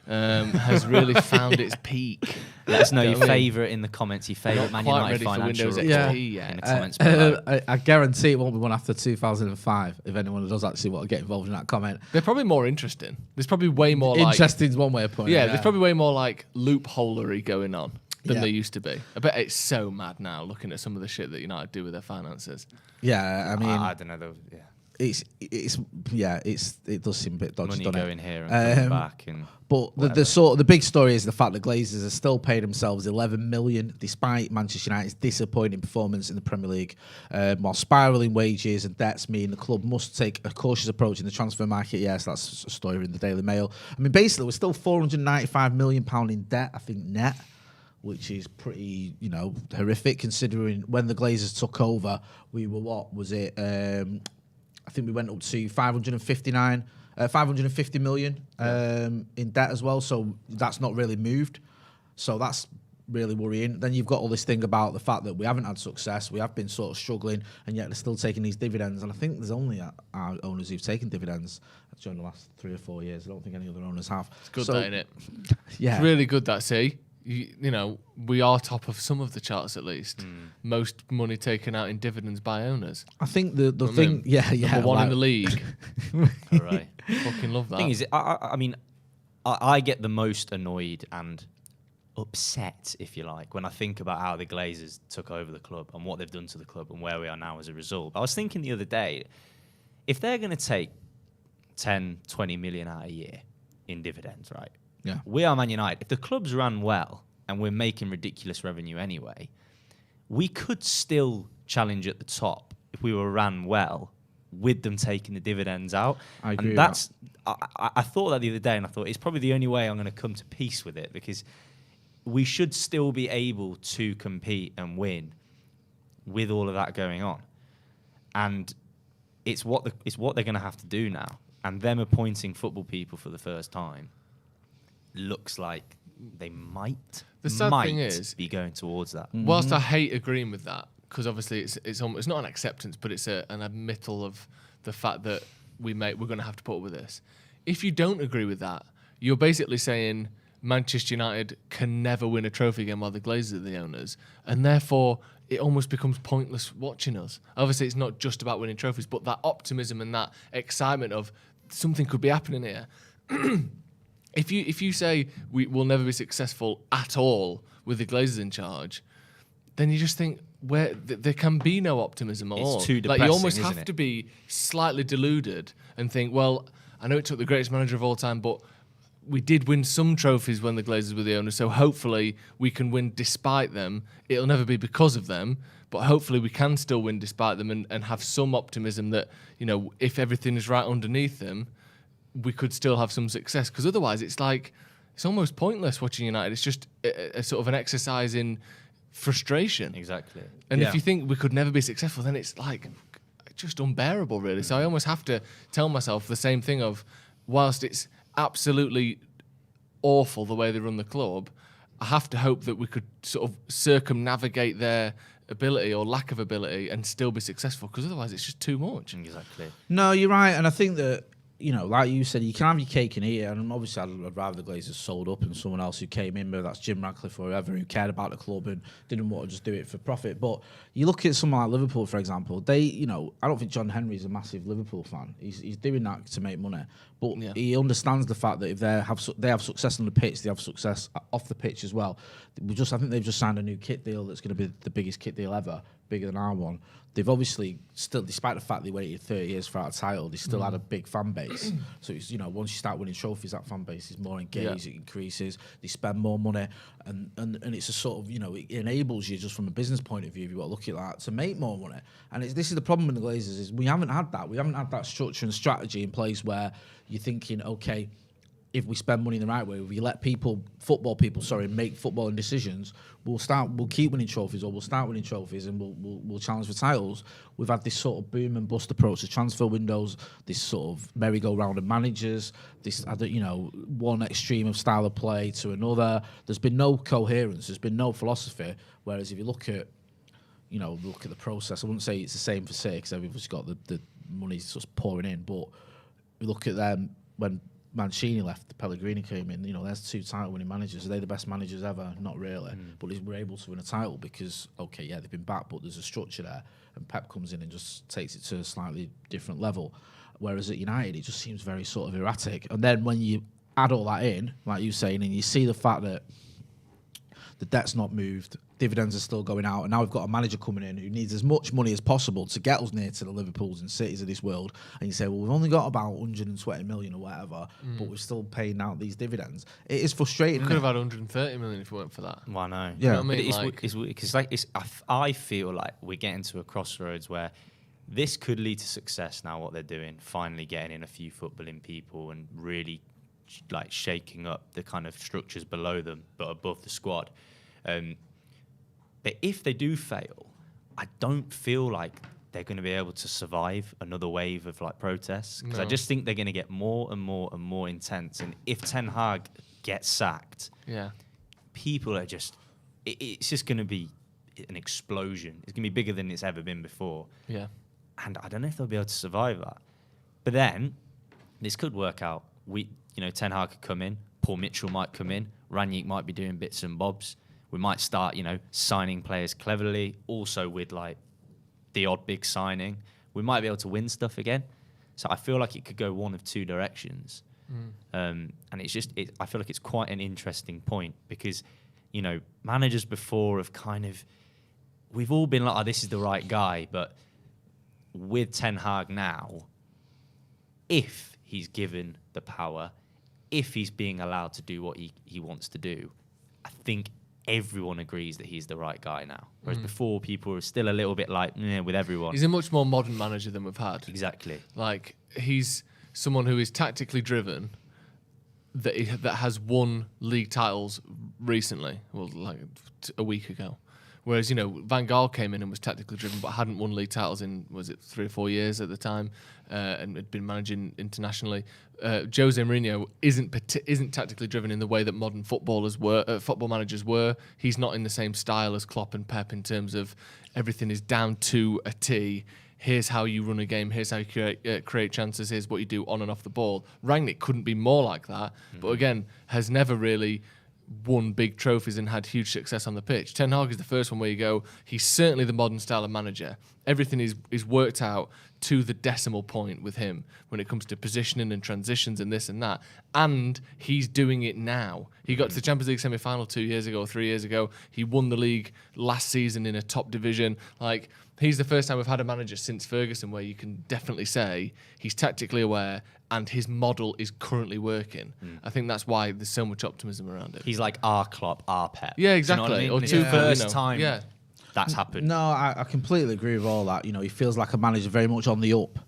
Has really found its peak. Let us know your favourite in the comments. Your favourite Man United financial report in the comments below. I guarantee it won't be one after 2005. If anyone does actually want to get involved in that comment, they're probably more interesting. There's probably way more interesting is one way of putting it. Yeah, there's probably way more like loopholery going on than there used to be. I bet it's so mad now looking at some of the shit that United do with their finances. Yeah, I mean, I don't know. It does seem a bit dodgy. Money going here and coming back, but the big story is the fact that Glazers are still paying themselves 11 million despite Manchester United's disappointing performance in the Premier League, while spiralling wages and debts mean the club must take a cautious approach in the transfer market. Yes, that's a story in the Daily Mail. I mean, basically, we're still £495 million in debt, I think, net, which is pretty, horrific considering when the Glazers took over, we were, what was it? I think we went up to 550 million in debt as well. So that's not really moved. So that's really worrying. Then you've got all this thing about the fact that we haven't had success. We have been sort of struggling, and yet they're still taking these dividends. And I think there's only our owners who've taken dividends during the last 3 or 4 years. I don't think any other owners have. It's good, that, isn't it? Yeah. It's really good, that, see? We are top of some of the charts at least. Most money taken out in dividends by owners. I think the thing, number one in the league. All right, fucking love that. Thing is, I mean, I get the most annoyed and upset, if you like, when I think about how the Glazers took over the club and what they've done to the club and where we are now as a result. I was thinking the other day, if they're going to take 10, 20 million out a year in dividends, right? Yeah. We are Man United. If the club's ran well and we're making ridiculous revenue anyway, we could still challenge at the top if we were ran well with them taking the dividends out. I agree. And that's I thought that the other day, and I thought it's probably the only way I'm going to come to peace with it, because we should still be able to compete and win with all of that going on. And it's what they're going to have to do now. And them appointing football people for the first time looks like they might be going towards that. Whilst I hate agreeing with that, because obviously it's not an acceptance, but it's an admittal of the fact that we're going to have to put up with this. If you don't agree with that, you're basically saying Manchester United can never win a trophy again while the Glazers are the owners, and therefore it almost becomes pointless watching us. Obviously, it's not just about winning trophies, but that optimism and that excitement of something could be happening here. If you say we will never be successful at all with the Glazers in charge, then you just think there can be no optimism at all. It's too depressing, like, you almost have to be slightly deluded and think, well, I know it took the greatest manager of all time, but we did win some trophies when the Glazers were the owners, so hopefully we can win despite them. It'll never be because of them, but hopefully we can still win despite them and have some optimism that, if everything is right underneath them, we could still have some success. Because otherwise, it's almost pointless watching United. It's just a sort of an exercise in frustration. Exactly. And if you think we could never be successful, then it's just unbearable, really. So I almost have to tell myself the same thing of, whilst it's absolutely awful the way they run the club, I have to hope that we could sort of circumnavigate their ability or lack of ability and still be successful, because otherwise it's just too much. Exactly. No, you're right. And I think that, like you said, you can have your cake and eat it. And obviously, I'd rather the Glazers sold up and someone else who came in, whether that's Jim Radcliffe or whoever, who cared about the club and didn't want to just do it for profit. But you look at someone like Liverpool, for example, I don't think John Henry's a massive Liverpool fan. He's doing that to make money. But he understands the fact that if they have success on the pitch, they have success off the pitch as well. I think they've just signed a new kit deal that's going to be the biggest kit deal ever, bigger than our one. They've obviously still, despite the fact they waited 30 years for our title, they still had a big fan base. So it's, once you start winning trophies, that fan base is more engaged, it increases, they spend more money, and it's a sort of, it enables you, just from a business point of view, if you want to look at that, to make more money. And this is the problem with the Glazers, is we haven't had that. We haven't had that structure and strategy in place where you're thinking, okay, if we spend money in the right way, if we let football people, make footballing decisions, we'll keep winning trophies, or we'll start winning trophies, and we'll challenge for titles. We've had this sort of boom and bust approach to transfer windows, this sort of merry-go-round of managers, this one extreme of style of play to another. There's been no coherence, there's been no philosophy. Whereas if you look at the process, I wouldn't say it's the same for City, because everybody's got the money sort of pouring in, but we look at them when Mancini left, Pellegrini came in. There's 2 title-winning managers. Are they the best managers ever? Not really. But we're able to win a title because, they've been back, but there's a structure there. And Pep comes in and just takes it to a slightly different level. Whereas at United, it just seems very sort of erratic. And then when you add all that in, like you're saying, and you see the fact that the debt's not moved, dividends are still going out, and now we've got a manager coming in who needs as much money as possible to get us near to the Liverpools and Cities of this world. And you say, well, we've only got about 120 million or whatever, but we're still paying out these dividends. It is frustrating. We could have had 130 million if it weren't for that. Well, I know. Yeah, you know what I mean? I feel like we're getting to a crossroads where this could lead to success now, what they're doing, finally getting in a few footballing people and really shaking up the kind of structures below them but above the squad. But if they do fail, I don't feel like they're going to be able to survive another wave of protests, because I just think they're going to get more and more and more intense. And if Ten Hag gets sacked, people are it's just going to be an explosion. It's going to be bigger than it's ever been before. Yeah. And I don't know if they'll be able to survive that. But then this could work out. Ten Hag could come in, Paul Mitchell might come in, Ranić might be doing bits and bobs. We might start, signing players cleverly, also with the odd big signing. We might be able to win stuff again. So I feel like it could go one of 2 directions. And it's I feel like it's quite an interesting point, because, managers before have we've all been like, oh, this is the right guy. But with Ten Hag now, if he's given the power, if he's being allowed to do what he wants to do, I think everyone agrees that he's the right guy now. Whereas before, people were still a little bit with everyone. He's a much more modern manager than we've had. Exactly. He's someone who is tactically driven, that has won league titles recently, a week ago. Whereas, Van Gaal came in and was tactically driven, but hadn't won league titles in, was it 3 or 4 years at the time, and had been managing internationally. Jose Mourinho isn't tactically driven in the way that modern football managers were. He's not in the same style as Klopp and Pep in terms of everything is down to a T. Here's how you run a game. Here's how you create chances. Here's what you do on and off the ball. Rangnick couldn't be more like that, but again, has never really won big trophies and had huge success on the pitch. Ten Hag is the first one where you go, he's certainly the modern style of manager. Everything is worked out to the decimal point with him when it comes to positioning and transitions and this and that. And he's doing it now. He got to the Champions League semi-final 2 years ago, 3 years ago. He won the league last season in a top division. He's the first time we've had a manager since Ferguson where you can definitely say he's tactically aware and his model is currently working. I think that's why there's so much optimism around it. He's like our Klopp, our Pep. Yeah, exactly. Do you know what I mean? Or it's the first time that's happened. No, I completely agree with all that. He feels like a manager very much on the up,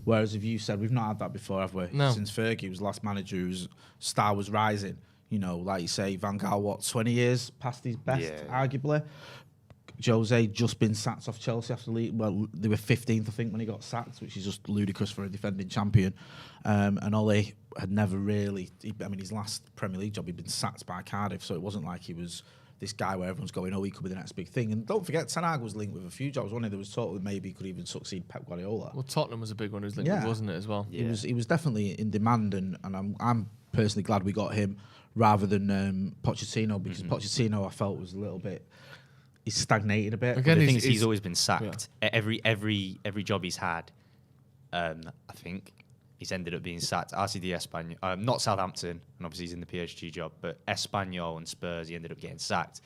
Whereas if you said, we've not had that before, have we? No. Since Fergie was the last manager whose star was rising. You know, like you say, Van Gaal, 20 years past his best, arguably. Jose just been sacked off Chelsea after the league. Well, they were 15th, I think, when he got sacked, which is just ludicrous for a defending champion. And Ole had never really, his last Premier League job, he'd been sacked by Cardiff, so it wasn't like he was this guy where everyone's going, he could be the next big thing. And don't forget, Ten Hag was linked with a few jobs. There was talk that maybe he could even succeed Pep Guardiola. Well, Tottenham was a big one who was linked with, wasn't it, as well? Yeah. He was definitely in demand, and I'm personally glad we got him rather than Pochettino, because Pochettino I felt was a little bit, he's stagnated a bit. Again, the thing is, he's always been sacked. Yeah. Every job he's had, I think he's ended up being sacked. RCD Espanyol, not Southampton, and obviously he's in the PSG job, but Espanyol and Spurs, he ended up getting sacked.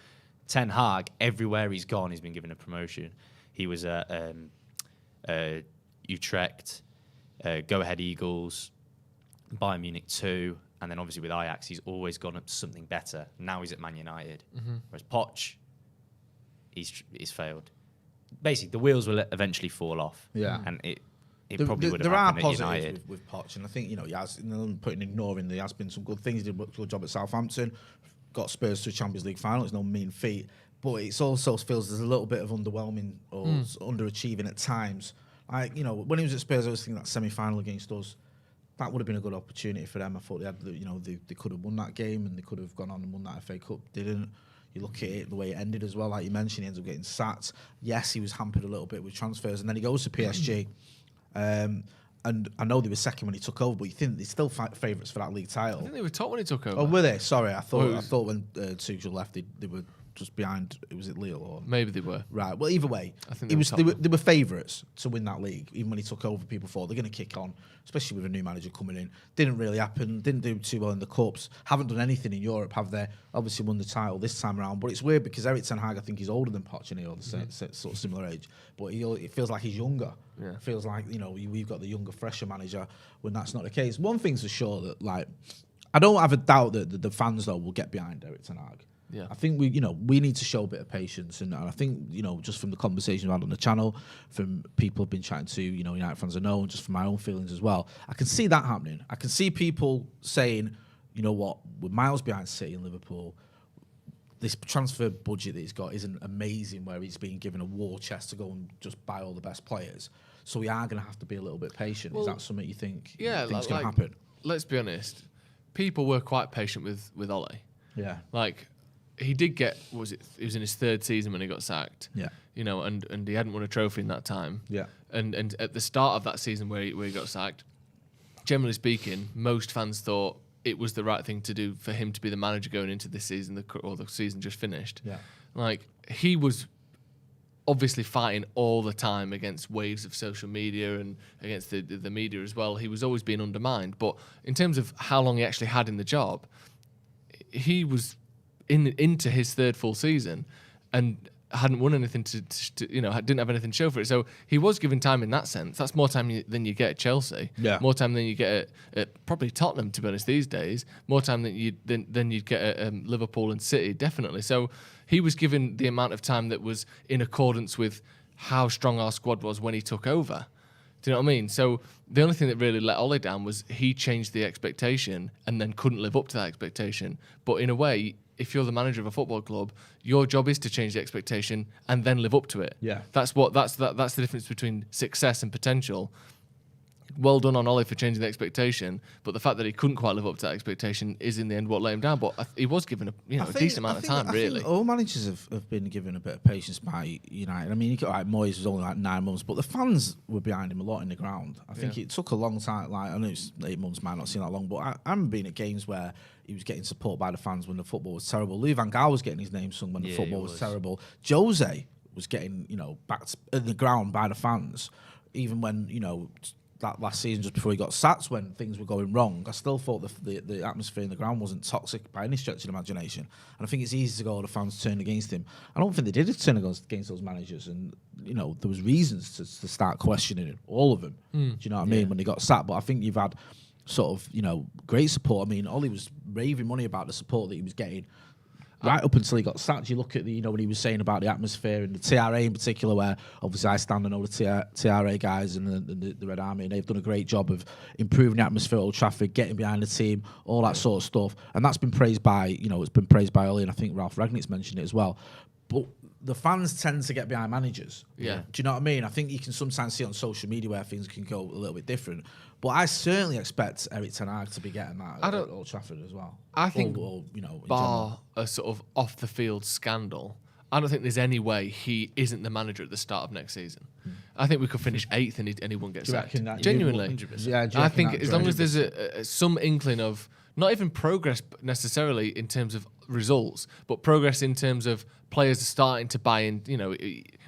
Ten Hag, everywhere he's gone, he's been given a promotion. He was at Utrecht, Go Ahead Eagles, Bayern Munich 2, and then obviously with Ajax, he's always gone up to something better. Now he's at Man United. Whereas Poch, he's failed. Basically, the wheels will eventually fall off. Yeah. And it probably would have happened at United. There are positives with Poch, and I think, he has, ignoring there has been some good things. He did a good job at Southampton, got Spurs to a Champions League final. It's no mean feat. But it also feels there's a little bit of underwhelming or underachieving at times. When he was at Spurs, I was thinking that semi-final against us, that would have been a good opportunity for them. I thought they had, they could have won that game and they could have gone on and won that FA Cup. Didn't. You look at it, the way it ended as well, like you mentioned, he ends up getting sacked. Yes, he was hampered a little bit with transfers, and then he goes to PSG. And I know they were second when he took over, but you think they're still favourites for that league title. I think they were top when he took over. Oh, were they? Sorry, I thought when Tuchel left, they were just behind. Was it Lille or maybe they were? Right. Well, either way, I think they were favourites to win that league. Even when he took over, people thought they're going to kick on, especially with a new manager coming in. Didn't really happen. Didn't do too well in the cups. Haven't done anything in Europe, have they? Obviously won the title this time around, but it's weird because Erik Ten Hag, I think he's older than Pochettino, sort of similar age, but it feels like he's younger. Yeah. It feels like we've got the younger, fresher manager when that's not the case. One thing's for sure that I don't have a doubt that the fans though will get behind Erik Ten Hag. Yeah. I think we need to show a bit of patience, and I think just from the conversation we've had on the channel, from people I've been chatting to, United fans I know, and just from my own feelings as well, I can see that happening. I can see people saying, we're miles behind City and Liverpool. This transfer budget that he's got isn't amazing, where he's being given a war chest to go and just buy all the best players. So we are going to have to be a little bit patient. Is that something you think is going to happen? Let's be honest. People were quite patient with Ole. Yeah. He did get, he was in his third season when he got sacked. Yeah. And he hadn't won a trophy in that time. Yeah. And at the start of that season where he got sacked, generally speaking, most fans thought it was the right thing to do for him to be the manager going into this season, or the season just finished. Yeah. He was obviously fighting all the time against waves of social media and against the media as well. He was always being undermined. But in terms of how long he actually had in the job, he was into his third full season and hadn't won anything didn't have anything to show for it. So he was given time in that sense. That's more time than you get at Chelsea. Yeah. More time than you get at probably Tottenham, to be honest, these days. More time than you'd get at Liverpool and City, definitely. So he was given the amount of time that was in accordance with how strong our squad was when he took over. Do you know what I mean? So the only thing that really let Ole down was he changed the expectation and then couldn't live up to that expectation. But in a way, if you're the manager of a football club, your job is to change the expectation and then live up to it. Yeah. That's the difference between success and potential. Well done on Ole for changing the expectation, but the fact that he couldn't quite live up to that expectation is in the end what let him down. But he was given a decent amount of time, really. I think all managers have been given a bit of patience by United. I mean, Moyes was only 9 months, but the fans were behind him a lot in the ground. I think it took a long time. I know it's 8 months, might not seem that long, but I remember being at games where he was getting support by the fans when the football was terrible. Louis van Gaal was getting his name sung when the football was terrible. Jose was getting backed in the ground by the fans, even when that last season just before he got sacked when things were going wrong. I still thought the atmosphere in the ground wasn't toxic by any stretch of the imagination. And I think it's easy to go, the fans turn against him. I don't think they did turn against those managers. And, there was reasons to start questioning all of them. Do you know what I mean? When they got sacked. But I think you've had sort of, great support. I mean, Ole was raving money about the support that he was getting. right up until he got sacked. You look at when he was saying about the atmosphere and the TRA in particular, where obviously I stand and all the TRA guys and the Red Army, and they've done a great job of improving the atmosphere at Old Trafford, getting behind the team, all that sort of stuff. And that's been praised by, it's been praised by Ollie, and I think Ralph Ragnick's mentioned it as well. But the fans tend to get behind managers. Yeah. Do you know what I mean? I think you can sometimes see on social media where things can go a little bit different. But I certainly expect Eric Ten Hag to be getting that at Old Trafford as well. I think, bar a sort of off-the-field scandal, I don't think there's any way he isn't the manager at the start of next season. I think we could finish 8th and he won't get sacked. Genuinely. Yeah, I think as long as there's some inkling of, not even progress necessarily in terms of results, but progress in terms of players are starting to buy in,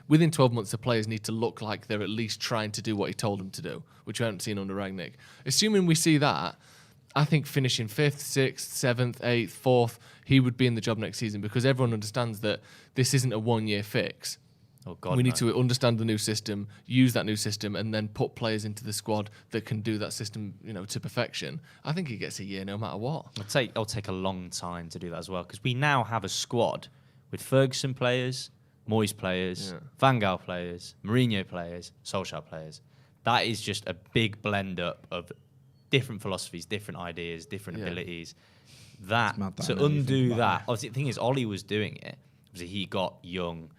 within 12 months, the players need to look like they're at least trying to do what he told them to do, which we haven't seen under Rangnick. Assuming we see that, I think finishing 5th, 6th, 7th, 8th, 4th, he would be in the job next season, because everyone understands that this isn't a one-year fix. Oh God, we need to understand the new system, use that new system, and then put players into the squad that can do that system, to perfection. I think he gets a year no matter what. It'll take a long time to do that as well, because we now have a squad with Ferguson players, Moyes players, Van Gaal players, Mourinho players, Solskjaer players. That is just a big blend up of different philosophies, different ideas, different abilities. To undo that, obviously the thing is, Ollie was doing it. Obviously he got Young,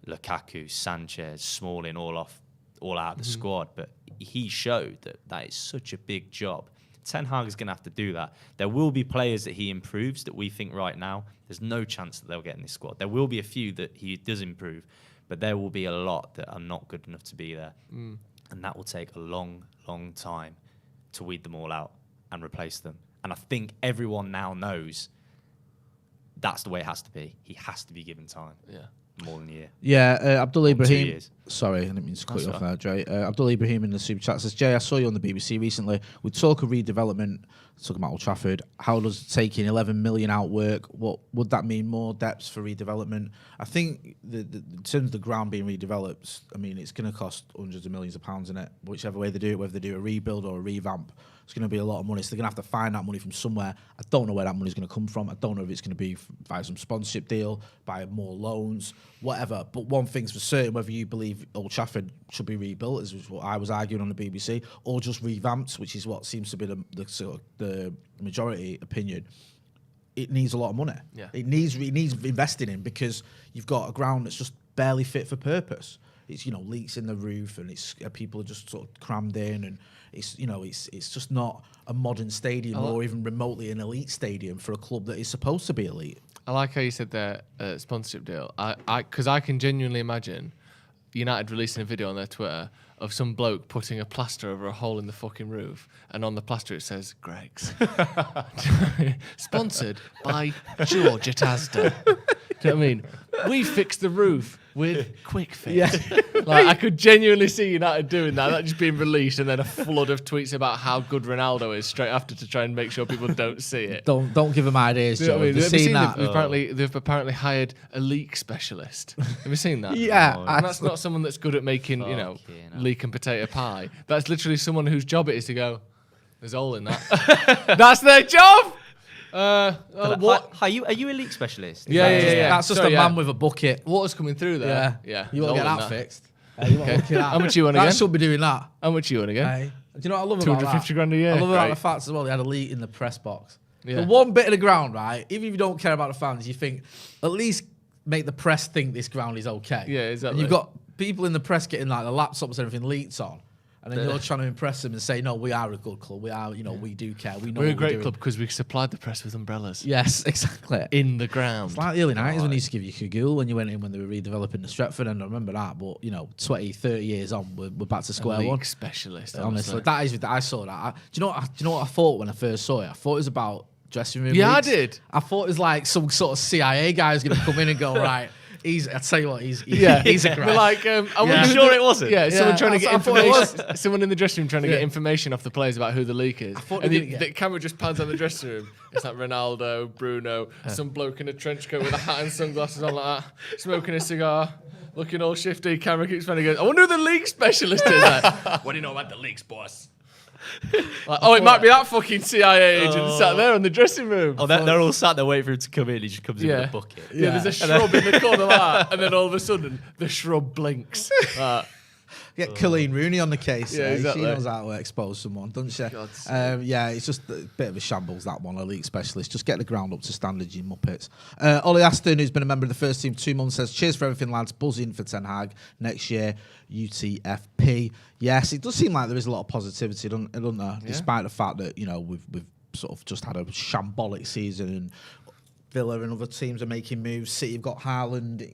Lukaku, Sanchez, Smalling all out of the squad, but he showed that is such a big job. Ten Hag is going to have to do that. There will be players that he improves that we think right now there's no chance that they'll get in this squad. There will be a few that he does improve, but there will be a lot that are not good enough to be there. And that will take a long, long time to weed them all out and replace them. And I think everyone now knows that's the way it has to be. He has to be given time. Yeah. More than a year. Yeah, Abdul Ibrahim. 2 years. Sorry, I didn't mean to cut you off there, Jay. Abdul Ibrahim in the super chat says, Jay, I saw you on the BBC recently. We talk of redevelopment, talking about Old Trafford. How does taking 11 million out work? What would that mean? More depths for redevelopment? I think in terms of the ground being redeveloped, I mean, it's going to cost hundreds of millions of pounds in it, whichever way they do it, whether they do a rebuild or a revamp. It's going to be a lot of money. So they're going to have to find that money from somewhere. I don't know where that money's going to come from. I don't know if it's going to be via some sponsorship deal, by more loans, whatever. But one thing's for certain, whether you believe Old Trafford should be rebuilt, as was what I was arguing on the BBC, or just revamped, which is what seems to be the majority opinion, it needs a lot of money. Yeah. It needs investing in, because you've got a ground that's just barely fit for purpose. It's leaks in the roof, and it's people are just sort of crammed in, and it's just not a modern stadium or even remotely an elite stadium for a club that is supposed to be elite. I like how you said there, sponsorship deal. Because I can genuinely imagine United releasing a video on their Twitter of some bloke putting a plaster over a hole in the fucking roof, and on the plaster it says Greggs. Sponsored by George at Asda. Do you know what I mean? We fixed the roof with Quick Fix. Yeah. I could genuinely see United doing that. That just being released, and then a flood of tweets about how good Ronaldo is straight after, to try and make sure people don't see it. Don't give them ideas, Joe. Have you seen that? They've apparently hired a leak specialist. Have you seen that? Yeah. And that's not someone that's good at making, leek and potato pie. That's literally someone whose job it is to go, there's a hole in that. That's their job! What? Are you a leak specialist? Yeah. That's just a man with a bucket. Water's coming through there. Yeah. You want to get that fixed? How much you want again? I should be doing that. How much you want again? Hey. Do you know what I love about that? 250 grand a year. I love about the fact as well, they had a leak in the press box. Yeah. The one bit of the ground, right, even if you don't care about the fans, you think, at least make the press think this ground is okay. Yeah, exactly. And you've got people in the press getting the laptops and everything leaked on. And then you're trying to impress them and say, no, we are a good club. We are, we do care. We know we're a great club because we supplied the press with umbrellas. Yes, exactly. In the ground. It's like the early 90s when they used to give you Cagoule when you went in when they were redeveloping the Stretford, and I remember that. But, 20, 30 years on, we're back to square one. Specialist, honestly. I saw that. Do you know what I thought when I first saw it? I thought it was about dressing room leaks. I did. I thought it was like some sort of CIA guy who's going to come in and go, right, I'll tell you what, he's a great. I'm sure it wasn't. Yeah, someone trying to get information. Someone in the dressing room trying to get information off the players about who the leak is. And the camera just pans on the dressing room. It's like Ronaldo, Bruno, some bloke in a trench coat with a hat and sunglasses on like that, smoking a cigar, looking all shifty. Camera keeps trying to go, I wonder who the leak specialist is. What do you know about the leaks, boss? Like, it might be that fucking CIA agent sat there in the dressing room. Oh, they're all sat there waiting for him to come in. He just comes in with a bucket. Yeah, there's a shrub in the corner like that, and then all of a sudden the shrub blinks. Get Colleen Rooney on the case. Yeah, exactly. She knows how to expose someone, doesn't she? Yeah, it's just a bit of a shambles, that one, a league specialist. Just get the ground up to standard, you muppets. Ollie Aston, who's been a member of the first team 2 months, says, cheers for everything, lads. Buzzing for Ten Hag next year, UTFP. Yes, it does seem like there is a lot of positivity, doesn't there? Yeah. Despite the fact that, we've sort of just had a shambolic season and Villa and other teams are making moves. City have got Haaland,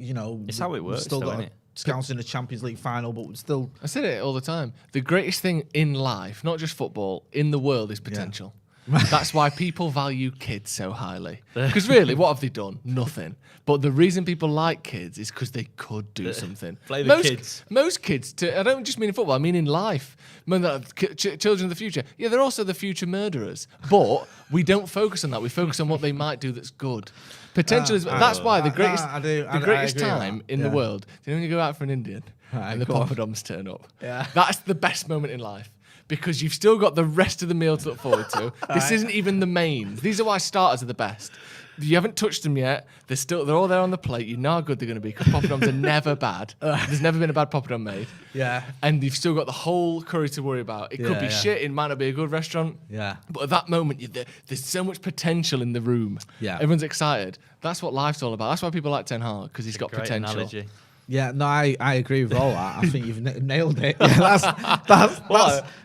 It's how it works, still got isn't it? Scouts in the Champions League final, but still... I said it all the time. The greatest thing in life, not just football, in the world is potential. Yeah. That's why people value kids so highly. Because really, what have they done? Nothing. But the reason people like kids is because they could do something. Play the kids. Most kids, I don't just mean in football, I mean in life. Children of the future. Yeah, they're also the future murderers. But we don't focus on that. We focus on what they might do that's good. Potential is... That's why the greatest time in the world, when you go out for an Indian and the poppadoms turn up, that's the best moment in life. Because you've still got the rest of the meal to look forward to. This isn't even the main. These are why starters are the best. You haven't touched them yet. They're all there on the plate. You know how good they're going to be because poppadoms are never bad. There's never been a bad poppadom made. Yeah. And you've still got the whole curry to worry about. It could be shit. It might not be a good restaurant. Yeah. But at that moment, there's so much potential in the room. Yeah. Everyone's excited. That's what life's all about. That's why people like Ten Hag because he's got potential. Analogy. Yeah, no, I agree with all that. I think you've nailed it. Yeah,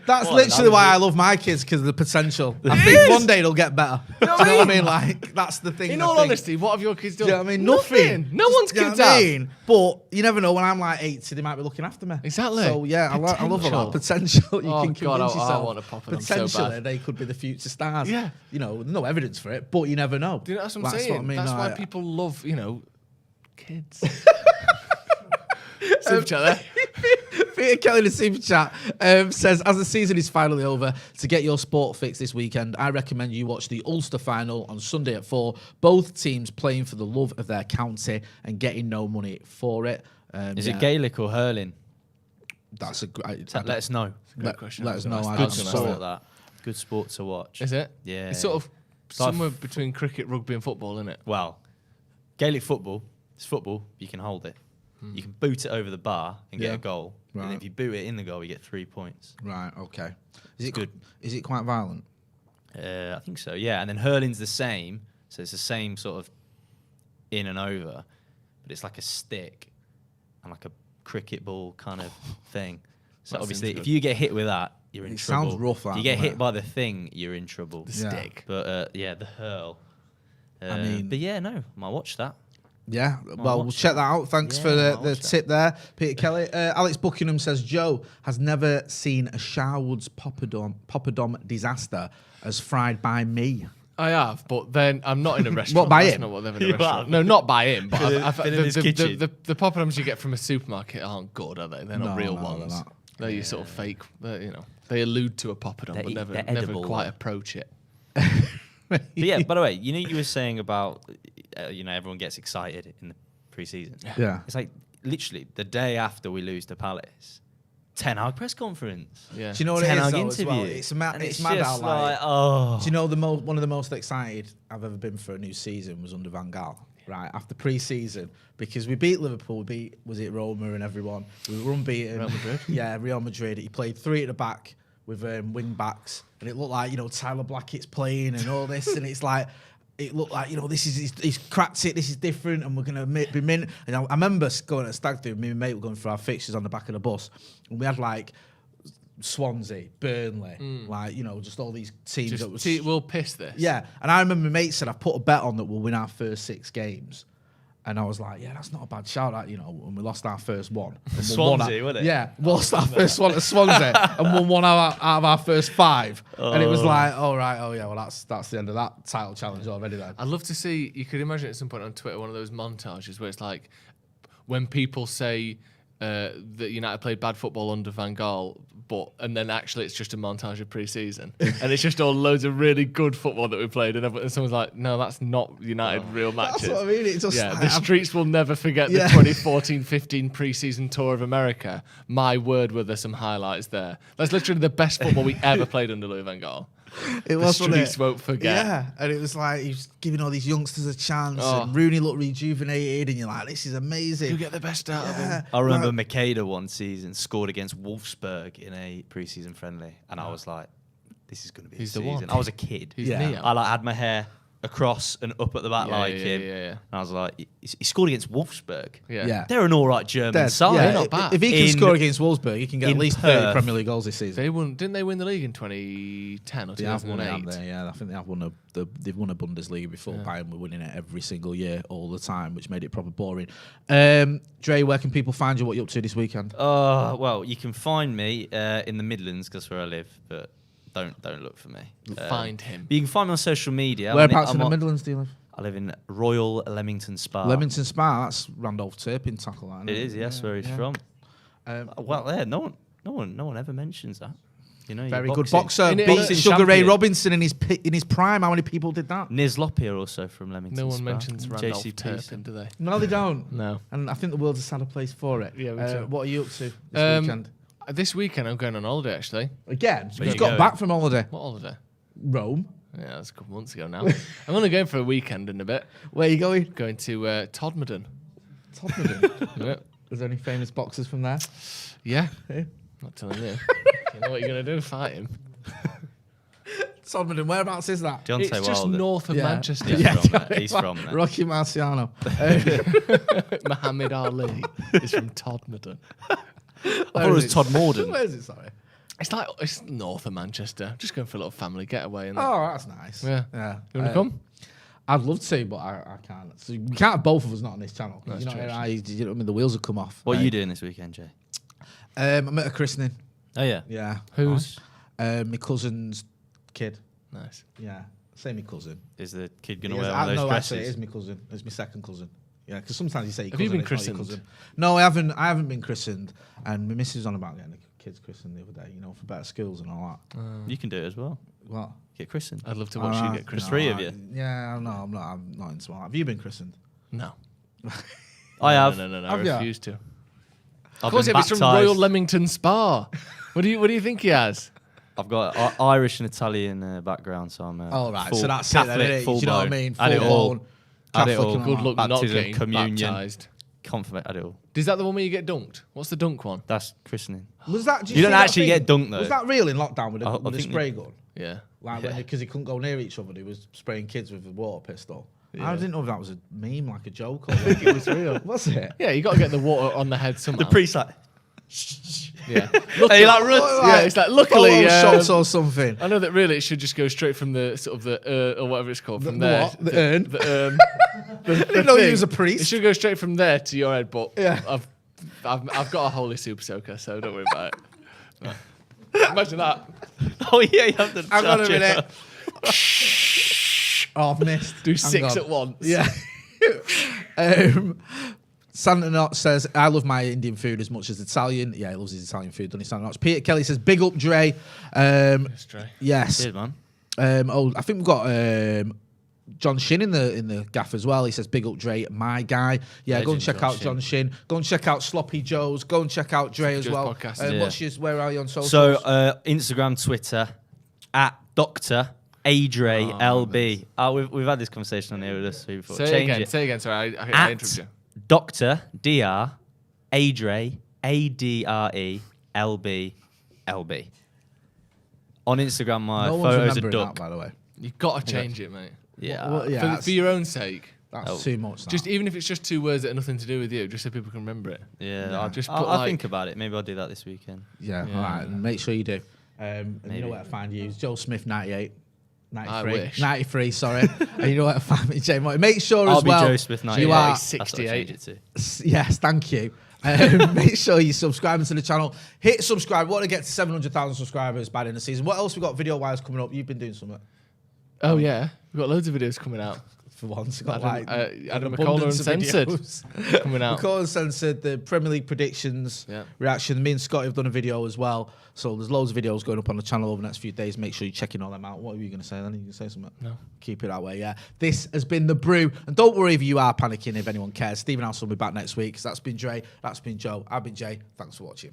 that's literally why I love my kids, because of the potential. I think one day it'll get better. Do you know what I mean? Like, that's the thing. In all honesty, what have your kids done? Do you know what I mean? Nothing. No one's kids have. But you never know. When I'm like 80, they might be looking after me. Exactly. So yeah, I love a lot of potential. You can convince yourself. I want to pop it on so bad. Potentially, they could be the future stars. Yeah. No evidence for it, but you never know. Do you know that's what I'm saying? What I mean. That's why people love, kids. Super chat there. Peter Kelly in the super chat says, as the season is finally over, to get your sport fix this weekend, I recommend you watch the Ulster final on Sunday at 4. Both teams playing for the love of their county and getting no money for it. Is it Gaelic or hurling? That's a great... Let us know. Good question. Let us know. Good sport, that. Good sport to watch. Is it? Yeah. It's sort of somewhere between cricket, rugby and football, isn't it? Well, Gaelic football, it's football, you can hold it. You can boot it over the bar and get a goal. Right. And if you boot it in the goal, you get 3 points. Right, okay. Is it good? Is it quite violent? I think so, yeah. And then hurling's the same. So it's the same sort of in and over. But it's like a stick and like a cricket ball kind of thing. So obviously, if you get hit with that, you're in trouble. Sounds rough, that. If you get hit by the thing, you're in trouble. The stick. But the hurl. But yeah, no, I might watch that. Yeah, well, we'll check that out. Thanks for the tip there, Peter Kelly. Alex Buckingham says, Joe has never seen a Sharwood's poppadom disaster as fried by me. I have, but then I'm not in a restaurant. What, by That's him? Not what they're in a restaurant. No, not by him. But the poppadoms you get from a supermarket aren't good, are they? They're not real ones. They're your sort of fake. They allude to a poppadom, but never quite approach it. But yeah, by the way, you were saying about everyone gets excited in the pre-season. Yeah, it's like literally the day after we lose to Palace, Ten Hag press conference. Yeah, do you know what Ten it is? Hag interview. Well? It's mad how like do you know one of the most excited I've ever been for a new season was under Van Gaal. Right after pre-season, because we beat Liverpool, was it Roma and everyone? We were unbeaten. Real Madrid. Yeah, Real Madrid. He played 3 at the back with wing backs, and it looked like Tyler Blackett's playing and all this, and it's like it looked like he's cracked it. This is different, and we're gonna be mint. And I remember going at Stag Do. Me and mate were going for our fixtures on the back of the bus, and we had like Swansea, Burnley, just all these teams that was we'll piss this. Yeah, and I remember my mate said I put a bet on that we'll win our first 6 games. And I was like, yeah, that's not a bad shout out, when we lost our first one. Swansea, wasn't it? Yeah, we lost our first one at Swansea and won one out of our first 5. And it was like, well, that's the end of that title challenge already then. I'd love to see, you could imagine at some point on Twitter, one of those montages where it's like, when people say that United played bad football under Van Gaal, and then actually it's just a montage of pre-season, and it's just all loads of really good football that we played, and someone's like, no, that's not United real matches. That's what I mean. It's just the streets will never forget the 2014-15 pre-season tour of America. My word, were there some highlights there. That's literally the best football we ever played under Louis van Gaal. It was, the streets won't forget. Yeah, and it was like he was giving all these youngsters a chance, and Rooney looked rejuvenated, and you're like, this is amazing. You get the best out of him. I remember Makeda one season scored against Wolfsburg in a pre-season friendly, and I was like, this is going to be the season. I was a kid. I had my hair across and up at the back him. And I was like, he scored against Wolfsburg. Yeah. They're an all right German side. Yeah, they're not bad. If he can score against Wolfsburg, he can get at least 30 Premier League goals this season. Didn't they win the league in 2010 or 2008? Yeah, I think they have won they've won a Bundesliga before. Bayern were winning it every single year, all the time, which made it probably boring. Dre, where can people find you? What you up to this weekend? Well, you can find me in the Midlands, because that's where I live, but don't look for me. Find him. But you can find me on social media. Whereabouts in the Midlands do you live? I live in Royal Leamington Spa. Leamington Spa, that's Randolph Turpin tackle. It is, yes, where he's from. No one ever mentions that. You know, very good boxer. Beat Sugar Ray Robinson in his prime. How many people did that? Niz Lopier also from Leamington. No one Spa. mentions Randolph Turpin, do they? No, they don't. No. And I think the world's a sadder place for it. Yeah. What are you up to this weekend? This weekend I'm going on holiday, actually. Again? You got back from holiday. What holiday? Rome. Yeah, that's a couple months ago now. I'm only going for a weekend in a bit. Where are you going? Going to Todmorden. Todmorden? Yeah. Is there any famous boxers from there? Yeah. Hey? Not telling you. You know what you're going to do? Fight him. Todmorden, whereabouts is that? It's just north of Manchester. He's from there. Rocky Marciano. Muhammad Ali is from Todmorden. I thought it was Todd Morden. Where is it, sorry? It's north of Manchester. Just going for a little family getaway. Oh, that's nice. Yeah. You want to come? I'd love to, but I can't. So we can't have both of us not on this channel. That's you know true. what I mean? The wheels will come off. What are you doing this weekend, Jay? I'm at a christening. Oh, yeah? Yeah. Who's? My cousin's kid. Nice. Yeah. Say my cousin. Is the kid going to wear one of those dresses? Actually, it is my cousin. It's my second cousin. Yeah, because sometimes you say your Have cousin, you been it's not your christened? cousin. No, I haven't been christened. And my missus was on about getting the kids christened the other day, for better schools and all that. You can do it as well. What? Get christened. I'd love to watch you get christened. 3 of you. Yeah, no, I'm not into that. Have you been christened? No. I have. No. I Have you? refuse to. Of course, it's from Royal Leamington Spa. What do you think he has? I've got Irish and Italian background, so I'm right. full So that's Catholic, it, then, full you know what I mean? Had it all. Had it all. Good luck not Baptism, getting communion, baptised. confirmation. Had it all. Is that the one where you get dunked? What's the dunk one? That's christening. Was that? You don't actually get dunked though. Was that real in lockdown with I a think spray gun? Yeah. Like because he couldn't go near each other, he was spraying kids with a water pistol. Yeah. I didn't know if that was a meme, like a joke. Or I think it was real. Was it? Yeah, you got to get the water on the head somehow. The priest like. Yeah. Hey, like runs. Yeah, it's like luckily shots or something. I know that really it should just go straight from the sort of the or whatever it's called from there. What? The urn. The urn. No, he was a priest. It should go straight from there to your head, but yeah. I've got a holy super soaker, so don't worry about it. No. Imagine that. Oh yeah, you have to. Hang on a minute. Oh, I've missed. Do 6 at once. Yeah. Santa Knot says, I love my Indian food as much as Italian. Yeah, he loves his Italian food, doesn't he, Santa Knot? Peter Kelly says, big up, Dre. Yes, Dre. Yes. Cheers, man. I think we've got John Shin in the gaff as well. He says, big up, Dre, my guy. Yeah, Legend go and check John out John Shin. Go and check out Sloppy Joe's. Go and check out Dre as well. Where are you on social? So, Instagram, Twitter, at Dr. Adre LB. We've had this conversation on here with us before. Say it again. Sorry, I interrupted you. Dr. Dr. Adre ADRE LB LB. On Instagram, my photos are duck. That, by the way. You've got to change it, mate. Yeah. For your own sake. That's too much. Just even if it's just 2 words that have nothing to do with you, just so people can remember it. Yeah. I'll think about it. Maybe I'll do that this weekend. Yeah. All right. Make sure you do. And you know where to find you. It's Joe Smith 98. 93, sorry. And you know what to find me, Jay Moy. Make sure as well. I'll be Joe Smith 98. You are 68. Yes, thank you. Make sure you subscribe to the channel. Hit subscribe. We want to get to 700,000 subscribers by the end of the season. What else we got video-wise coming up? You've been doing something. Oh, yeah. We've got loads of videos coming out. for once. Got Adam McCullough Uncensored coming out. McCullough Uncensored, the Premier League predictions reaction. Me and Scotty have done a video as well. So there's loads of videos going up on the channel over the next few days. Make sure you're checking all them out. What were you going to say then? You going to say something? No. Keep it that way, yeah. This has been The Brew. And don't worry if you are panicking, if anyone cares. Stephen House will be back next week. That's been Dre. That's been Joe. I've been Jay. Thanks for watching.